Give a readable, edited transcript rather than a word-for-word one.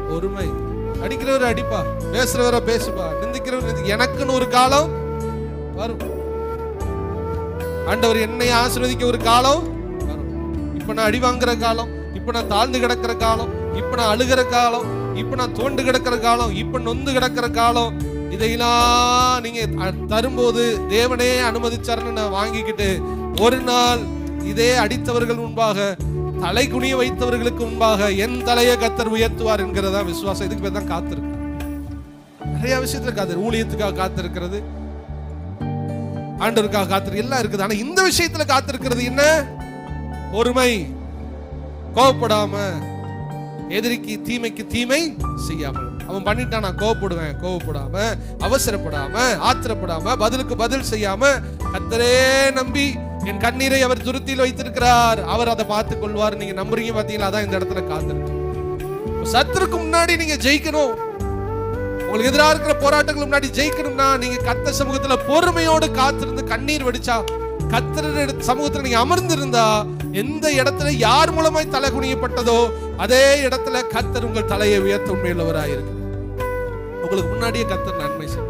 பொறுமை. அடிக்கிறவர் அடிப்பா, பேசுறவர பேசுப்பா, நிந்திக்கிறவர் எனக்குன்னு ஒரு காலம் வரும். ஆண்டவர் என்னை ஆசீர்வதிக்க ஒரு காலம் வரும். இப்ப நான் அடி வாங்குற காலம், இப்ப நான் தாழ்ந்து கிடக்கிற காலம், இப்ப நான் அழுகிற காலம், இப்ப நான் தோண்டு கிடக்கிற காலம், இப்ப நொந்து கிடக்கிற காலம், இதையெல்லாம் நீங்க தரும்போது தேவனே அனுமதிச்சாருன்னு நான் வாங்கிக்கிட்டு ஒரு நாள் இதே அடித்தவர்கள் முன்பாக, தலை குனிய வைத்தவர்களுக்கு முன்பாக என் தலையை கர்த்தர் உயர்த்துவார் என்கிறதா விசுவாசம். இதுக்கு பேர் தான் காத்திருக்கு. நிறைய விஷயத்துல காத்திரு, ஊழியத்துக்காக காத்திருக்கிறது, ஆண்டவருக்காக காத்திருக்கு, எல்லாம் இருக்குது. ஆனா இந்த விஷயத்துல காத்திருக்கிறது என்ன? பொறுமை. கோபப்படாம, எதிரிக்கு தீமைக்கு தீமை செய்யாமல். அவன் பண்ணிட்டான், நான் கோபப்படுவேன், கோபப்படாம, அவசரப்படாம, ஆத்திரப்படாம, பதிலுக்கு பதில் செய்யாம, கர்த்தரே நம்பி என் கண்ணீரை அவர் துருத்தியில் வைத்திருக்கிறார், அவர் அதை பார்த்துக் கொள்வார். நீங்க நம்புறீங்க பாத்தீங்களா? அதான் இந்த இடத்துல காத்திருக்கு. சத்துருக்கு முன்னாடி நீங்க ஜெயிக்கணும், உங்களுக்கு எதிராக இருக்கிற போராட்டங்களுக்கு முன்னாடி ஜெயிக்கணும்னா நீங்க கர்த்தர் சமூகத்துல பொறுமையோடு காத்திருந்து கண்ணீர் வடிச்சா, கர்த்தர் சமூகத்துல நீங்க அமர்ந்திருந்தா, எந்த இடத்துல யார் மூலமாய் தலை குனியப்பட்டதோ அதே இடத்துல கர்த்தர் உங்கள் தலையை உயர்த்த உண்மையுள்ளவராயிருக்கு. உங்களுக்கு முன்னாடியே கர்த்தர் நன்மை செய்வார்.